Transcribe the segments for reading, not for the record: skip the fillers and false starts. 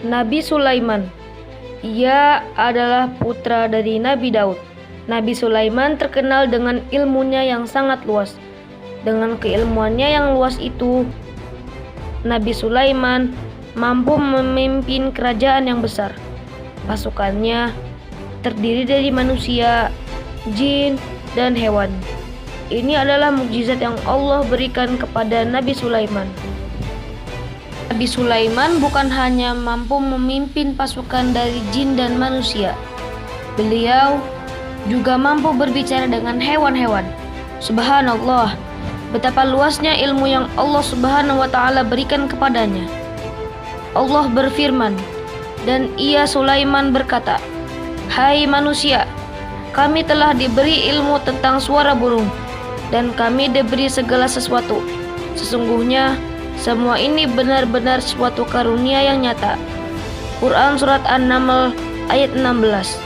Nabi Sulaiman. Ia adalah putra dari Nabi Daud. Nabi Sulaiman terkenal dengan ilmunya yang sangat luas. Dengan keilmuannya yang luas itu, Nabi Sulaiman mampu memimpin kerajaan yang besar. Pasukannya terdiri dari manusia, jin, dan hewan. Ini adalah mukjizat yang Allah berikan kepada Nabi Sulaiman. Nabi Sulaiman bukan hanya mampu memimpin pasukan dari jin dan manusia. Beliau juga mampu berbicara dengan hewan-hewan. Subhanallah, betapa luasnya ilmu yang Allah Subhanahu wa Ta'ala berikan kepadanya. Allah berfirman, dan ia Sulaiman berkata, "Hai manusia, kami telah diberi ilmu tentang suara burung, dan kami diberi segala sesuatu. Sesungguhnya semua ini benar-benar suatu karunia yang nyata." Quran Surat An-Naml ayat 16.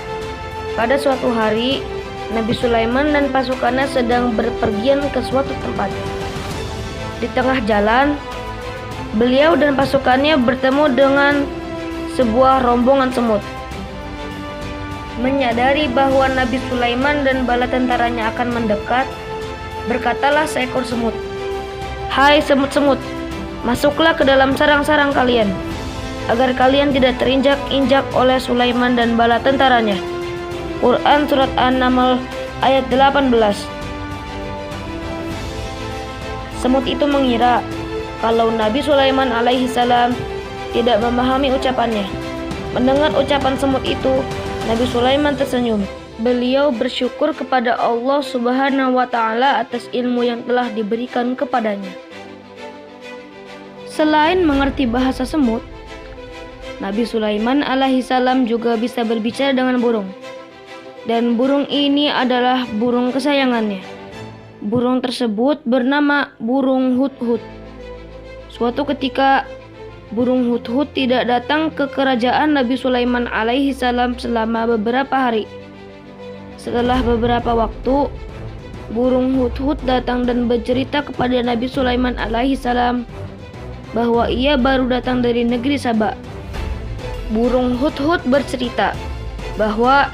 Pada suatu hari, Nabi Sulaiman dan pasukannya sedang berpergian ke suatu tempat. Di tengah jalan, beliau dan pasukannya bertemu dengan sebuah rombongan semut. Menyadari bahwa Nabi Sulaiman dan bala tentaranya akan mendekat, berkatalah seekor semut, "Hai semut-semut, masuklah ke dalam sarang-sarang kalian, agar kalian tidak terinjak-injak oleh Sulaiman dan bala tentaranya." Quran Surat An-Naml ayat 18. Semut itu mengira kalau Nabi Sulaiman alaihi salam tidak memahami ucapannya. Mendengar ucapan semut itu, Nabi Sulaiman tersenyum. Beliau bersyukur kepada Allah Subhanahu wa Ta'ala atas ilmu yang telah diberikan kepadanya. Selain mengerti bahasa semut, Nabi Sulaiman alaihi salam juga bisa berbicara dengan burung. Dan burung ini adalah burung kesayangannya. Burung tersebut bernama burung hudhud. Suatu ketika, burung hudhud tidak datang ke kerajaan Nabi Sulaiman alaihi salam selama beberapa hari. Setelah beberapa waktu, burung hudhud datang dan bercerita kepada Nabi Sulaiman alaihi salam bahwa ia baru datang dari negeri Saba. Burung hudhud bercerita bahwa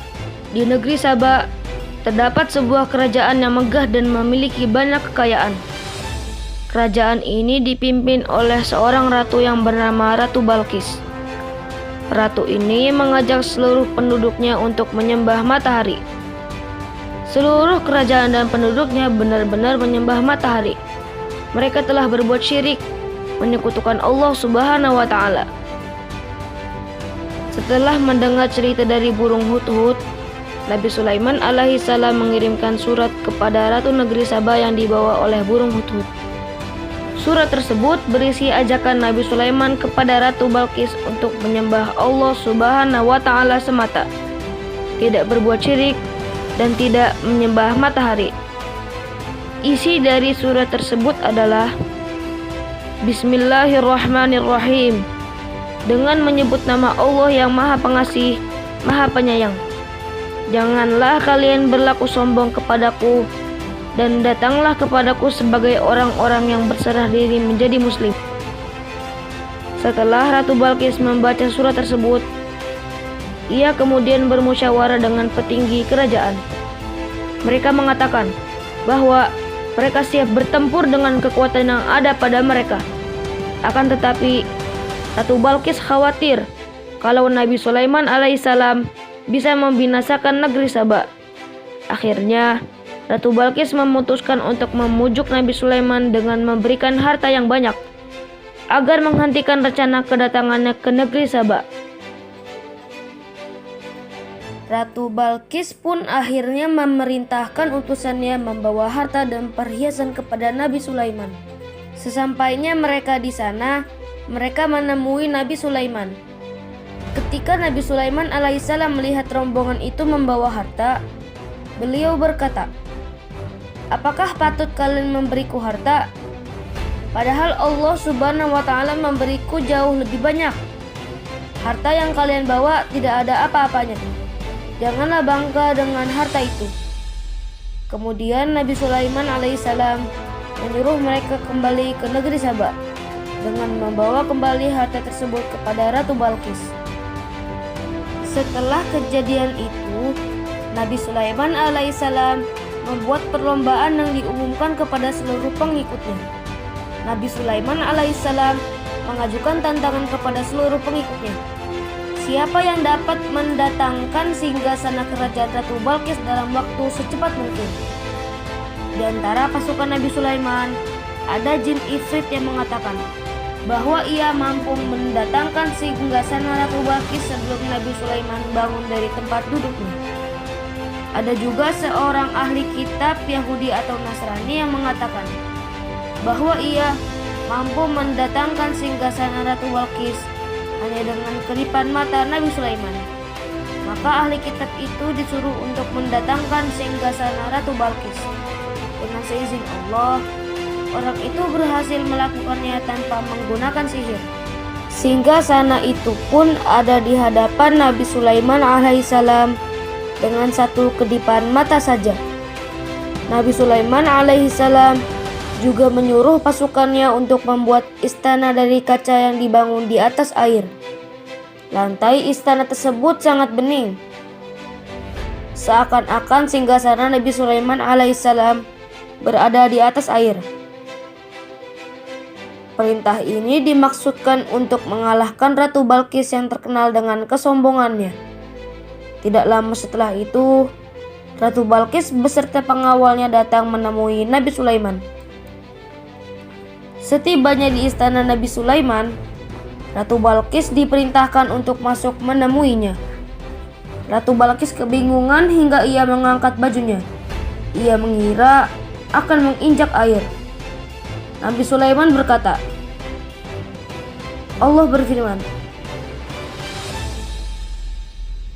di negeri Saba terdapat sebuah kerajaan yang megah dan memiliki banyak kekayaan. Kerajaan ini dipimpin oleh seorang ratu yang bernama Ratu Balqis. Ratu ini mengajak seluruh penduduknya untuk menyembah matahari. Seluruh kerajaan dan penduduknya benar-benar menyembah matahari. Mereka telah berbuat syirik, menyekutukan Allah Subhanahu wa Ta'ala. Setelah mendengar cerita dari burung hudhud, Nabi Sulaiman alaihi salam mengirimkan surat kepada Ratu Negeri Saba yang dibawa oleh burung hudhud. Surat tersebut berisi ajakan Nabi Sulaiman kepada Ratu Balqis untuk menyembah Allah Subhanahu wa Ta'ala semata, tidak berbuat syirik, dan tidak menyembah matahari. Isi dari surat tersebut adalah Bismillahirrahmanirrahim, dengan menyebut nama Allah yang Maha Pengasih, Maha Penyayang. Janganlah kalian berlaku sombong kepadaku, dan datanglah kepadaku sebagai orang-orang yang berserah diri menjadi muslim. Setelah Ratu Balqis membaca surat tersebut, ia kemudian bermusyawarah dengan petinggi kerajaan. Mereka mengatakan bahwa mereka siap bertempur dengan kekuatan yang ada pada mereka. Akan tetapi, Ratu Balqis khawatir kalau Nabi Sulaiman alaihissalam bisa membinasakan negeri Saba. Akhirnya, Ratu Balqis memutuskan untuk memujuk Nabi Sulaiman dengan memberikan harta yang banyak agar menghentikan rencana kedatangannya ke negeri Saba. Ratu Balqis pun akhirnya memerintahkan utusannya membawa harta dan perhiasan kepada Nabi Sulaiman. Sesampainya mereka di sana, mereka menemui Nabi Sulaiman. Ketika Nabi Sulaiman alaihissalam melihat rombongan itu membawa harta, beliau berkata, "Apakah patut kalian memberiku harta? Padahal Allah Subhanahu wa Ta'ala memberiku jauh lebih banyak. Harta yang kalian bawa tidak ada apa-apanya. Janganlah bangga dengan harta itu." Kemudian Nabi Sulaiman alaihissalam menyuruh mereka kembali ke negeri Saba. dengan membawa kembali harta tersebut kepada Ratu Balqis. Setelah kejadian itu, Nabi Sulaiman alaihissalam membuat perlombaan yang diumumkan kepada seluruh pengikutnya. Nabi Sulaiman alaihissalam mengajukan tantangan kepada seluruh pengikutnya. Siapa yang dapat mendatangkan singgasana kerajaan Ratu Balqis dalam waktu secepat mungkin? Di antara pasukan Nabi Sulaiman, ada jin ifrit yang mengatakan bahwa ia mampu mendatangkan singgasana Ratu Balqis sebelum Nabi Sulaiman bangun dari tempat duduknya. Ada juga seorang ahli kitab Yahudi atau Nasrani yang mengatakan bahwa ia mampu mendatangkan singgasana Ratu Balqis hanya dengan kedipan mata Nabi Sulaiman. Maka ahli kitab itu disuruh untuk mendatangkan singgasana Ratu Balqis. Dengan seizin Allah, orang itu berhasil melakukannya tanpa menggunakan sihir. Singgasana itu pun ada di hadapan Nabi Sulaiman alaihissalam dengan satu kedipan mata saja. Nabi Sulaiman alaihissalam juga menyuruh pasukannya untuk membuat istana dari kaca yang dibangun di atas air. Lantai istana tersebut sangat bening, seakan-akan singgasana Nabi Sulaiman alaihissalam berada di atas air. Perintah ini dimaksudkan untuk mengalahkan Ratu Balqis yang terkenal dengan kesombongannya. Tidak lama setelah itu, Ratu Balqis beserta pengawalnya datang menemui Nabi Sulaiman. Setibanya di istana Nabi Sulaiman, Ratu Balqis diperintahkan untuk masuk menemuinya. Ratu Balqis kebingungan hingga ia mengangkat bajunya. Ia mengira akan menginjak air. Nabi Sulaiman berkata, Allah berfirman.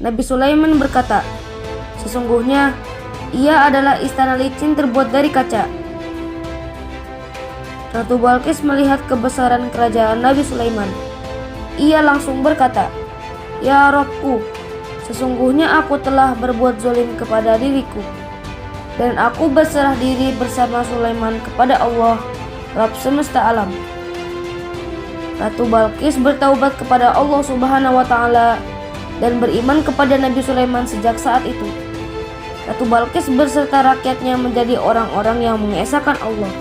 Nabi Sulaiman berkata, sesungguhnya ia adalah istana licin terbuat dari kaca. Ratu Balqis melihat kebesaran kerajaan Nabi Sulaiman. Ia langsung berkata, Ya Rabbku, sesungguhnya aku telah berbuat zalim kepada diriku, dan aku berserah diri bersama Sulaiman kepada Allah, Rabb semesta alam. Ratu Balqis bertaubat kepada Allah Subhanahu wa Ta'ala dan beriman kepada Nabi Sulaiman sejak saat itu. Ratu Balqis beserta rakyatnya menjadi orang-orang yang mengesahkan Allah.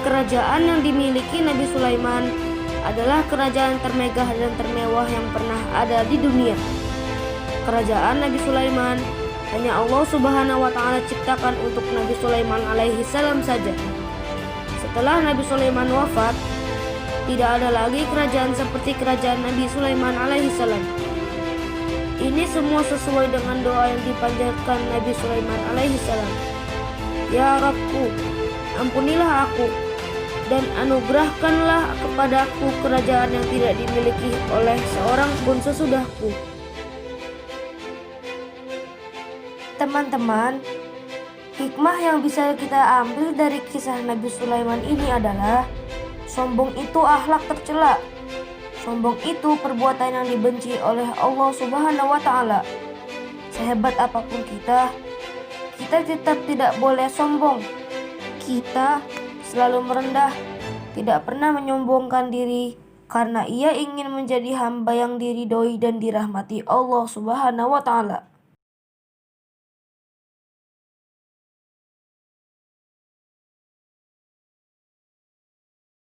Kerajaan yang dimiliki Nabi Sulaiman adalah kerajaan termegah dan termewah yang pernah ada di dunia. Kerajaan Nabi Sulaiman hanya Allah Subhanahu wa Ta'ala ciptakan untuk Nabi Sulaiman alaihi salam saja. Setelah Nabi Sulaiman wafat, tidak ada lagi kerajaan seperti kerajaan Nabi Sulaiman alaihi salam. Ini semua sesuai dengan doa yang dipanjatkan Nabi Sulaiman alaihi salam. Ya Rabbku, ampunilah aku dan anugerahkanlah kepadaku kerajaan yang tidak dimiliki oleh seorang pun sesudahku. Teman-teman, hikmah yang bisa kita ambil dari kisah Nabi Sulaiman ini adalah sombong itu akhlak tercela. Sombong itu perbuatan yang dibenci oleh Allah Subhanahu wa Ta'ala. Sehebat apapun kita tetap tidak boleh sombong. Kita selalu merendah, tidak pernah menyombongkan diri, karena ia ingin menjadi hamba yang diridhoi dan dirahmati Allah Subhanahu wa Ta'ala.